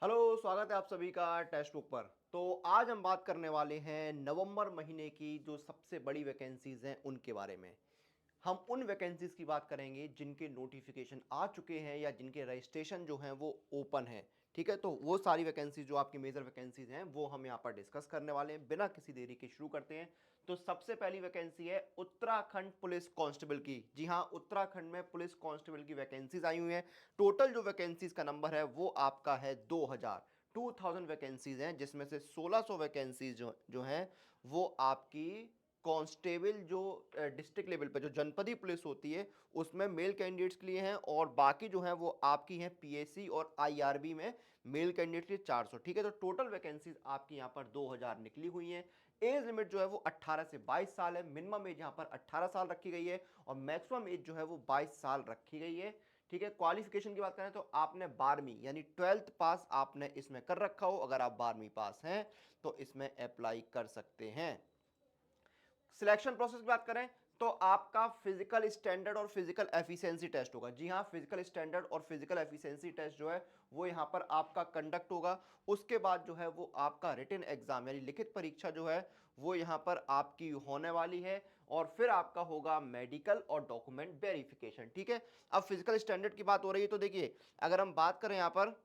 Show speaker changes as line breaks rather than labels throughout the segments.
Hello, स्वागत है आप सभी का टेक्स्ट बुक पर। तो आज हम बात करने वाले हैं नवंबर महीने की जो सबसे बड़ी वैकेंसीज हैं उनके बारे में। हम उन वैकेंसीज की बात करेंगे जिनके नोटिफिकेशन आ चुके हैं या जिनके रजिस्ट्रेशन जो हैं वो ओपन है। ठीक है, तो वो सारी वैकेंसीज जो आपकी मेजर वैकेंसीज हैं वो हम यहाँ पर डिस्कस करने वाले हैं। बिना किसी देरी के शुरू करते हैं। तो सबसे पहली वैकेंसी है उत्तराखंड पुलिस कांस्टेबल की। जी हाँ, उत्तराखंड में पुलिस कांस्टेबल की वैकेंसीज आई हुई हैं। टोटल जो वैकेंसीज का नंबर है वो आपका है 2000 वैकेंसीज हैं, जिसमें से 1600 वैकेंसीज जो हैं वो आपकी कांस्टेबल जो डिस्ट्रिक्ट लेवल पे जो जनपदी पुलिस होती है उसमें मेल कैंडिडेट्स के लिए हैं, और बाकी जो है वो आपकी हैं पीएससी और आईआरबी में मेल कैंडिडेट के लिए 400। ठीक है, तो टोटल वैकेंसीज आपकी यहाँ पर 2000 निकली हुई हैं। एज लिमिट जो है वो 18 से 22 साल है। मिनिमम एज यहाँ पर 18 साल रखी गई है और मैक्सिमम एज जो है वो 22 साल रखी गई है। ठीक है, क्वालिफिकेशन की बात करें तो आपने 12वीं यानी 12th पास आपने इसमें कर रखा हो। अगर आप 12वीं पास हैं तो इसमें अप्लाई कर सकते हैं। सिलेक्शन प्रोसेस की बात करें तो आपका फिजिकल स्टैंडर्ड और फिजिकल एफिशिएंसी टेस्ट होगा। जी हाँ, फिजिकल स्टैंडर्ड और फिजिकल एफिशिएंसी टेस्ट जो है वो यहाँ पर आपका कंडक्ट होगा। उसके बाद जो है वो आपका रिटन एग्जाम यानी लिखित परीक्षा जो है वो यहाँ पर आपकी होने वाली है, और फिर आपका होगा मेडिकल और डॉक्यूमेंट वेरिफिकेशन। ठीक है, अब फिजिकल स्टैंडर्ड की बात हो रही है तो देखिए, अगर हम बात करें यहाँ पर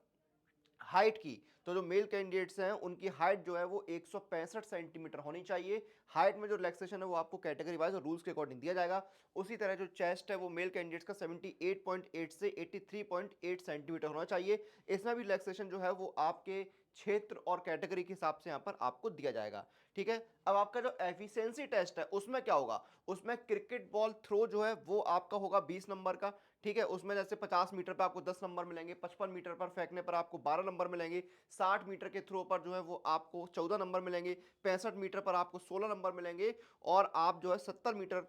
हाइट की, तो जो मेल कैंडिडेट्स हैं उनकी हाइट जो है वो 165 सेंटीमीटर होनी चाहिए। हाइट में जो रिलैक्सेशन है वो आपको कैटेगरी वाइज और रूल्स के अकॉर्डिंग दिया जाएगा। उसी तरह जो चेस्ट है वो मेल कैंडिडेट्स का 78.8 से 83.8 सेंटीमीटर होना चाहिए। इसमें भी रिलैक्सेशन जो है वो आपके क्षेत्र और कैटेगरी के हिसाब से यहाँ पर आपको दिया जाएगा। ठीक है, अब आपका जो एफिशिएंसी टेस्ट है उसमें क्या होगा, उसमें क्रिकेट बॉल थ्रो जो है वो आपका होगा 20 नंबर का। ठीक है, उसमें जैसे 50 मीटर पर आपको 10 नंबर मिलेंगे, 55 मीटर पर फेंकने पर आपको 12 नंबर मिलेंगे, 60 मीटर के थ्रो पर जो है वो आपको 14 नंबर मिलेंगे, 65 मीटर पर आपको 16 नंबर मिलेंगे, और आप जो है 70 मीटर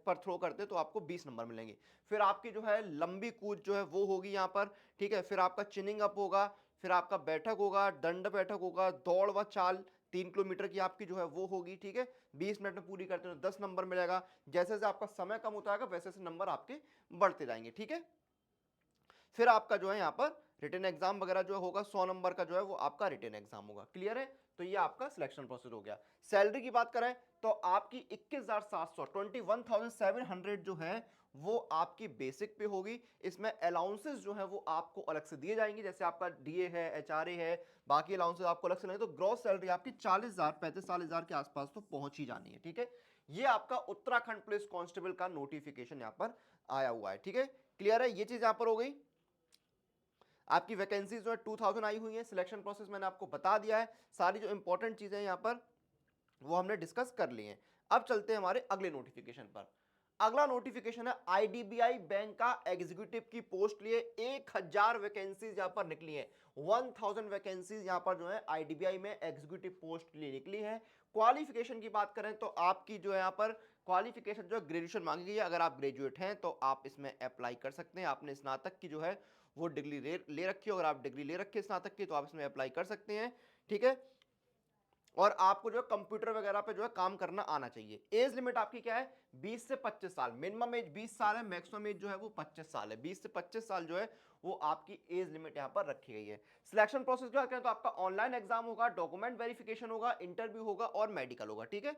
पर थ्रो करते तो आपको 20 नंबर मिलेंगे। फिर आपकी जो है लंबी कूद जो है वो होगी यहाँ पर। ठीक है, फिर आपका चिनिंग अप होगा, फिर आपका बैठक होगा, दंड बैठक होगा, दौड़ व चाल 3 किलोमीटर की आपकी जो है वो होगी। ठीक है, 20 मिनट में पूरी करते हो तो 10 नंबर मिलेगा। जैसे जैसे आपका समय कम होता है वैसे वैसे नंबर आपके बढ़ते जाएंगे। ठीक है, फिर आपका जो है यहाँ पर रिटन एग्जाम वगैरह जो होगा 100 नंबर का जो है वो आपका रिटन एग्जाम होगा। क्लियर है, तो ये आपका सिलेक्शन प्रोसेस हो गया। सैलरी की बात करें तो आपकी 21,700 जो है वो आपकी बेसिक पे होगी। इसमें अलाउंसेस जो है वो आपको अलग से दिए जाएंगे, जैसे आपका डीए है, एचआरए है, बाकी अलाउंसेस आपको अलग से नहीं। तो ग्रॉस सैलरी आपकी 40,000 35,000 के आसपास तो पहुंच ही जानी है। ठीक है, ये आपका उत्तराखंड पुलिस कांस्टेबल का नोटिफिकेशन यहाँ पर आया हुआ है। ठीक है, क्लियर है, ये चीज यहां पर हो गई। आपकी वैकेंसीज जो है 2000 आई हुई है। सिलेक्शन प्रोसेस मैंने आपको बता दिया है। सारी जो इंपॉर्टेंट चीजें यहाँ पर वो हमने डिस्कस कर ली हैं। अब चलते हैं हमारे अगले नोटिफिकेशन पर। अगला नोटिफिकेशन है आईडीबीआई बैंक का एग्जीक्यूटिव की पोस्ट लिए 1000 वैकेंसीज यहां पर निकली है। 1000 वैकेंसीज यहां पर जो है आईडीबीआई में एग्जीक्यूटिव पोस्ट के लिए निकली है। क्वालिफिकेशन की बात करें तो आपकी जो है यहां पर क्वालिफिकेशन जो है ग्रेजुएशन मांगी गई है। अगर आप ग्रेजुएट हैं तो आप इसमें अप्लाई कर सकते हैं। आपने स्नातक की जो है वो डिग्री ले रखी है, अगर आप डिग्री ले रखी है स्नातक की तो आप इसमें अप्लाई कर सकते हैं। ठीक है, और आपको जो है कंप्यूटर वगैरह पे जो है काम करना आना चाहिए। एज लिमिट आपकी क्या है, 20 से 25 साल। मिनिमम एज 20 साल है, मैक्सिमम एज जो है वो 25 साल है। 20 से 25 साल जो है वो आपकी एज लिमिट यहां पर रखी गई है। सिलेक्शन प्रोसेस की बात करें तो आपका ऑनलाइन एग्जाम होगा, डॉक्यूमेंट वेरिफिकेशन होगा, इंटरव्यू होगा और मेडिकल होगा। ठीक है,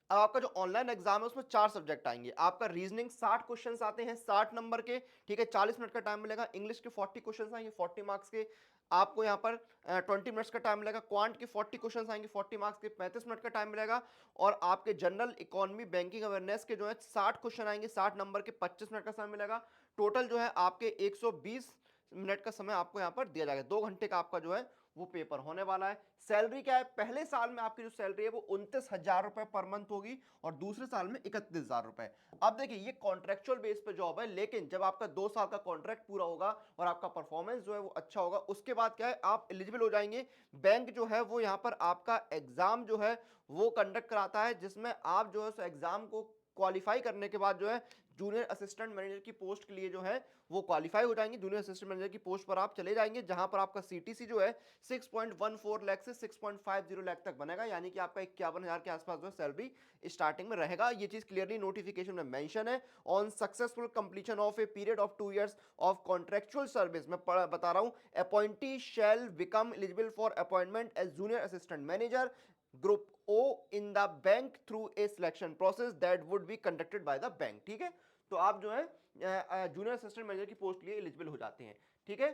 अब आपका जो ऑनलाइन एग्जाम है उसमें 4 सब्जेक्ट आएंगे। आपका रीजनिंग 60 क्वेश्चंस आते हैं 60 नंबर के। ठीक है, 40 मिनट का टाइम मिलेगा। इंग्लिश के 40 क्वेश्चंस आएंगे 40 मार्क्स के। आपको यहाँ पर 20 मिनट्स का टाइम मिलेगा। क्वांट के 40 क्वेश्चंस आएंगे 40 मार्क्स के, 35 मिनट का टाइम मिलेगा। और आपके जनरल इकोनॉमी बैंकिंग अवेयरनेस के जो है 60 क्वेश्चन आएंगे 60 नंबर के, 25 मिनट का समय मिलेगा। टोटल जो है आपके 120 मिनट का समय आपको यहाँ पर दिया जाएगा। 2 घंटे का आपका जो है वो पेपर होने वाला है। सैलरी क्या है, पहले साल में आपकी जो सैलरी है वो 29,000 रुपए पर मंथ होगी और दूसरे साल में 31,000 रुपए। अब देखिए ये कॉन्ट्रेक्चुअल बेस पे जॉब है, लेकिन जब आपका 2 साल का कॉन्ट्रैक्ट पूरा होगा और आपका परफॉर्मेंस जो है वो अच्छा होगा उसके बाद क्या है आप एलिजिबल हो जाएंगे। बैंक जो है वो यहाँ पर आपका एग्जाम जो है वो कंडक्ट कराता है, जिसमें आप जो है एग्जाम को क्वालिफाई करने के बाद जो है जूनियर असिस्टेंट मैनेजर की पोस्ट के लिए जो है वो क्वालिफाई हो जाएंगे। जूनियर असिस्टेंट मैनेजर की पोस्ट पर आप चले जाएंगे, जहां पर आपका सीटीसी जो है 6.14 लाख से 6.50 लाख तक बनेगा, यानी कि आपका 51,000 के आसपास जो सैलरी स्टार्टिंग में रहेगा। ये चीज क्लियरली नोटिफिकेशन में मेंशन है। On successful completion of a period of 2 years of contractual service, मैं बता रहा हूं, appointee shall become eligible for appointment as junior assistant manager group O in the bank through a selection process that would be conducted by the bank. ठीक है, तो आप जो है जूनियर असिस्टेंट मैनेजर की पोस्ट के लिए एलिजिबल हो जाते हैं। ठीक है,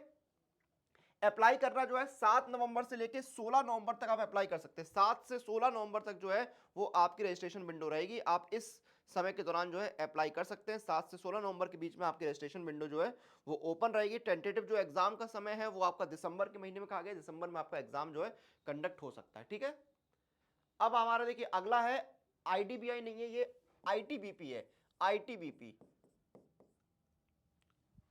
अप्लाई करना जो है 7 नवंबर से लेके 16 नवंबर तक आप अप्लाई कर सकते हैं। 7 से 16 नवंबर तक जो है वो आपकी रजिस्ट्रेशन विंडो रहेगी। आप इस समय के दौरान जो है अप्लाई कर सकते हैं। 7 से 16 नवंबर के बीच में आपकी रजिस्ट्रेशन विंडो जो है वो ओपन रहेगी। टेंटेटिव जो एग्जाम का समय है वो आपका दिसंबर के महीने में कहा गया, दिसंबर में आपका एग्जाम जो है कंडक्ट हो सकता है। ठीक है, अब हमारा देखिए अगला है आईडीबीआई नहीं है, ये आईटीबीपी है। आईटीबीपी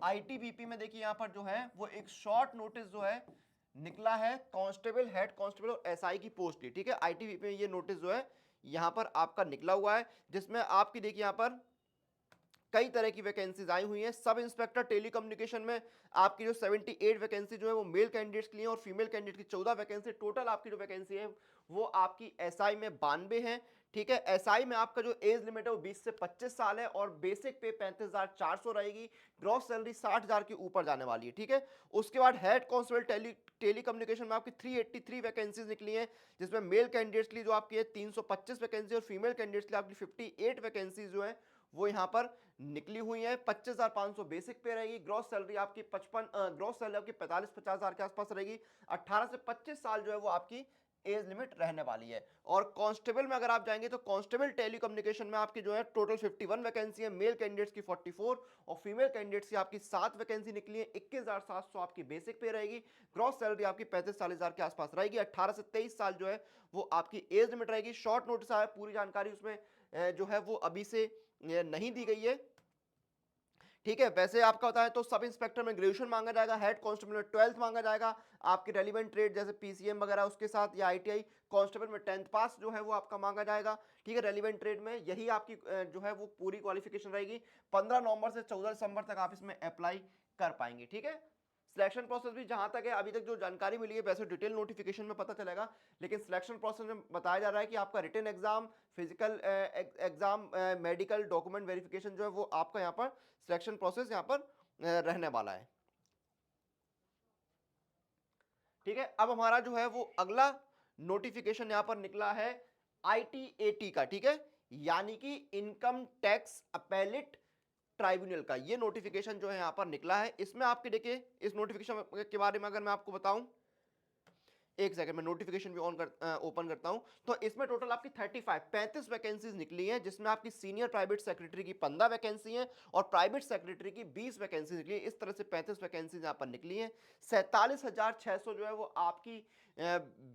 आईटीबीपी में देखिए यहां पर जो है वो एक शॉर्ट नोटिस जो है निकला है कांस्टेबल, हेड कांस्टेबल और एसआई की पोस्ट की। ठीक है, आईटीबीपी में ये नोटिस जो है यहां पर आपका निकला हुआ है, जिसमें आपकी देखिए यहां पर कई तरह की वैकेंसीज आई हुई हैं। सब इंस्पेक्टर टेलीकम्युनिकेशन में आपकी जो 78 वैकेंसी जो है वो मेल कैंडिडेट्स के लिए और फीमेल कैंडिडेट की 14 वैकेंसी, टोटल आपकी जो वैकेंसी है वो आपकी एसआई में 92 है। ठीक है, एसआई में आपका जो एज लिमिट है वो 20 से 25 साल है और बेसिक पे 35,400 रहेगी। ग्रॉस सैलरी 60,000 के ऊपर जाने वाली है। ठीक है, उसके बाद हेड कांस्टेबल टेलीकम्युनिकेशन में आपकी 383 वैकेंसीज निकली हैं, जिसमें मेल कैंडिडेट्स के लिए जो आपकी है 325 वैकेंसी और फीमेल कैंडिडेट्स के लिए आपकी 58 वैकेंसीज जो है वो यहां पर निकली हुई है। 25,500 बेसिक पे रहेगी। ग्रॉस सैलरी आपकी 45,000 के आसपास रहेगी। 18 से 25 साल जो है वो आपकी एज लिमिट रहने वाली है। और कांस्टेबल में अगर आप जाएंगे तो कांस्टेबल टेलीकम्युनिकेशन में आपकी जो है टोटल 51 वैकेंसी है, मेल कैंडिडेट्स की 44 और फीमेल कैंडिडेट्स की आपकी 7 वैकेंसी निकली है। 21,700 आपकी बेसिक पे रहेगी। ग्रॉस सैलरी आपकी 35-40,000 के आसपास रहेगी। 18 से 23 साल जो है वो आपकी एज लिमिट रहेगी। शॉर्ट नोटिस आया, पूरी जानकारी उसमें जो है वो अभी से नहीं दी गई है। ठीक है, वैसे आपका होता है तो सब इंस्पेक्टर में ग्रेजुएशन मांगा जाएगा, हेड कांस्टेबल में 12th मांगा जाएगा, आपके रेलिवेंट ट्रेड जैसे पीसीएम वगैरह उसके साथ या आईटीआई। कांस्टेबल में 10th पास जो है वो आपका मांगा जाएगा। ठीक है, रेलिवेंट ट्रेड में यही आपकी जो है वो पूरी क्वालिफिकेशन रहेगी। 15 नवंबर से 14 दिसंबर तक आप इसमें अप्लाई कर पाएंगे। ठीक है, सिलेक्शन प्रोसेस भी जहां तक है अभी तक जो जानकारी मिली है, वैसे डिटेल नोटिफिकेशन में पता चलेगा, लेकिन सिलेक्शन प्रोसेस में बताया जा रहा है कि आपका written exam, physical exam, medical document verification जो है वो आपका यहाँ पर सिलेक्शन प्रोसेस यहाँ पर रहने वाला है। ठीक है, अब हमारा जो है वो अगला नोटिफिकेशन यहाँ पर निकला है आईटीएटी का। ठीक है, यानी कि इनकम टैक्स अपेलेट ट्राइब्यूनल का ये नोटिफिकेशन जो है यहां पर निकला है। इसमें आपके देखिए इस नोटिफिकेशन के बारे में अगर मैं आपको बताऊं, एक सेकंड में नोटिफिकेशन भी ओपन करता हूं, तो इसमें टोटल आपकी 35 वैकेंसीज निकली हैं, जिसमें आपकी सीनियर प्राइवेट सेक्रेटरी की 15 वैकेंसी हैं और प्राइवेट सेक्रेटरी की 20 वैकेंसी निकली है। इस तरह से 35 वैकेंसीज यहां पर निकली हैं। 47,600 जो है वो आपकी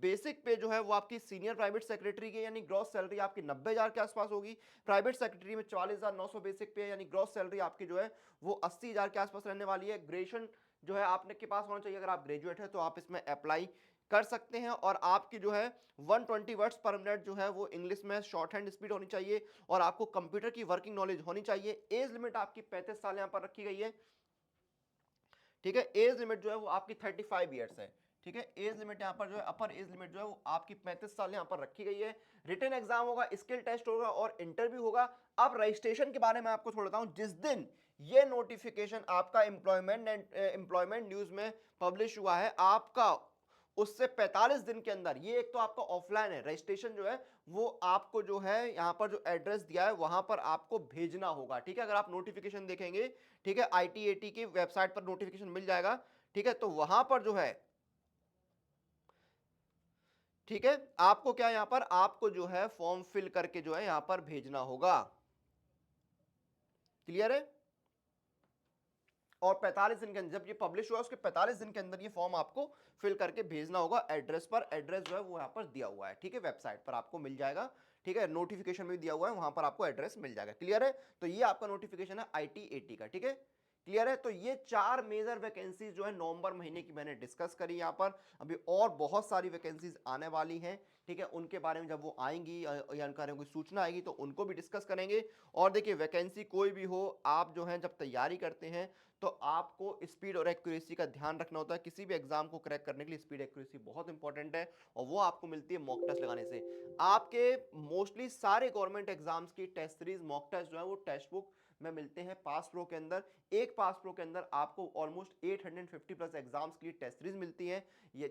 बेसिक पे जो है वो आपकी सीनियर प्राइवेट सेक्रेटरी की, यानी ग्रॉस सैलरी आपकी 90,000 के आसपास होगी। प्राइवेट सेक्रेटरी में 44,900 बेसिक पे, यानी ग्रॉस सैलरी आपकी जो है वो 80,000 के आसपास रहने वाली है। ग्रेजुएशन जो है आपने के पास होना चाहिए, अगर आप ग्रेजुएट है तो आप इसमें अप्लाई कर सकते हैं। और आपकी जो है 120 वर्ड्स पर मिनट जो है वो इंग्लिश में शॉर्ट हैंड स्पीड होनी चाहिए और आपको कंप्यूटर की वर्किंग नॉलेज होनी चाहिए। एज लिमिट आपकी 35 साल यहां पर रखी गई है। ठीक है, एज लिमिट जो है वो आपकी 35 ईयर्स है। ठीक है, एज लिमिट यहां पर जो है अपर एज लिमिट जो है वो आपकी 35 साल यहां पर रखी गई है। रिटन एग्जाम होगा, स्किल टेस्ट होगा और इंटरव्यू होगा। अब रजिस्ट्रेशन के बारे में आपको थोड़ा बताऊं, जिस दिन ये नोटिफिकेशन आपका एम्प्लॉयमेंट न्यूज में पब्लिश हुआ है, आपका उससे 45 दिन के अंदर, ये एक तो आपका ऑफलाइन है रजिस्ट्रेशन जो है वो आपको जो है यहां पर जो एड्रेस दिया है वहां पर आपको भेजना होगा। ठीक है, अगर आप नोटिफिकेशन देखेंगे, ठीक है, आईटीएटी की वेबसाइट पर नोटिफिकेशन मिल जाएगा। ठीक है, तो वहां पर जो है, ठीक है, आपको क्या यहां पर आपको जो है फॉर्म फिल करके जो है यहां पर भेजना होगा। क्लियर है, और 45 दिन के अंदर, जब ये पब्लिश हुआ उसके 45 दिन के अंदर ये फॉर्म आपको फिल करके भेजना होगा एड्रेस पर। एड्रेस जो है वो यहाँ पर दिया हुआ है। ठीक है, वेबसाइट पर आपको मिल जाएगा। ठीक है, नोटिफिकेशन में दिया हुआ है, वहां पर आपको एड्रेस मिल जाएगा। क्लियर है, तो ये आपका नोटिफिकेशन है आईटीएटी का। ठीक है, क्लियर है? तो ये 4 मेजर वैकेंसीज जो है नवंबर महीने की मैंने डिस्कस करी यहाँ पर। अभी और बहुत सारी वैकेंसीज आने वाली हैं, ठीक है? उनके बारे में जब वो आएंगी या उनके बारे में कोई सूचना आएगी तो उनको भी डिस्कस करेंगे। और देखिए, वैकेंसी कोई भी हो, आप जो है जब तैयारी करते हैं तो आपको स्पीड और एक्यूरेसी का ध्यान रखना होता है। किसी भी एग्जाम को क्रैक करने के लिए स्पीड एक्यूरेसी बहुत इंपॉर्टेंट है, और वो आपको मिलती है मॉक टेस्ट लगाने से। आपके मोस्टली सारे गवर्नमेंट एग्जाम्स की टेस्ट सीरीज मॉक टेस्ट जो है वो टेक्स्ट बुक में मिलते हैं पास प्रो के अंदर। एक पास प्रो के अंदर आपको ऑलमोस्ट 850 प्लस एग्जाम्स की टेस्ट सीरीज मिलती है, ये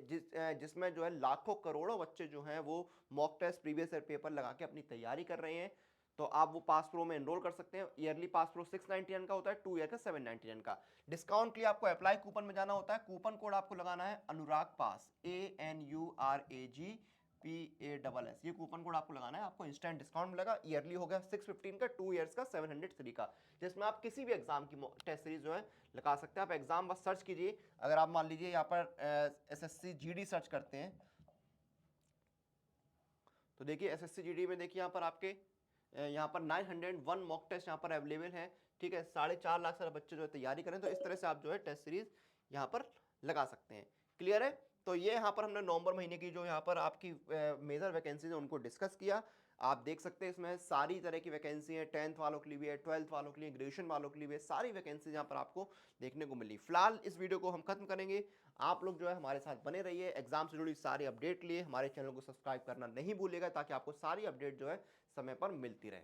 जिसमें जो है लाखों करोड़ों बच्चे जो हैं वो mock test previous year paper लगा के अपनी तैयारी कर रहे हैं। तो आप वो पास प्रो में एनरोल कर सकते हैं। ईयरली पास प्रो 699 का होता है, 2 ईयर का 799 का। डिस्काउंट के लिए आपको अप्लाई कूपन में जाना होता है। कूपन कोड आपको लगाना है अनुराग पास, ANURAGPASS। ये कूपन कोड आपको लगाना है, आपको इंस्टेंट डिस्काउंट मिलेगा। ईयरली हो गया 615 का, 2 ईयर्स का 703 का, जिसमें आप किसी भी एग्जाम की टेस्ट सीरीज जो है लगा सकते हैं। आप एग्जाम बस सर्च कीजिए। अगर आप मान लीजिए यहाँ पर SSC GD सर्च करते हैं तो देखिए SSC GD में देखिए यहाँ पर आपके यहाँ पर 901 मॉक टेस्ट यहाँ पर अवेलेबल है, ठीक है? 4.5 लाख सारे बच्चे जो है तैयारी करें, तो इस तरह से आप जो है टेस्ट सीरीज यहाँ पर लगा सकते हैं। क्लियर है? तो ये यहाँ पर हमने नवंबर महीने की जो यहाँ पर आपकी मेजर वैकेंसीज है उनको डिस्कस किया। आप देख सकते हैं इसमें सारी तरह की वैकेंसी है, 10th वालों के लिए भी है, 12th वालों के लिए, ग्रेजुएशन वालों के लिए भी है, सारी वैकेंसीज यहाँ पर आपको देखने को मिली। फिलहाल इस वीडियो को हम खत्म करेंगे। आप लोग जो है हमारे साथ बने रहिए, एग्जाम से जुड़ी सारी अपडेट लिए हमारे चैनल को सब्सक्राइब करना नहीं भूलिएगा, ताकि आपको सारी अपडेट जो है समय पर मिलती रहे।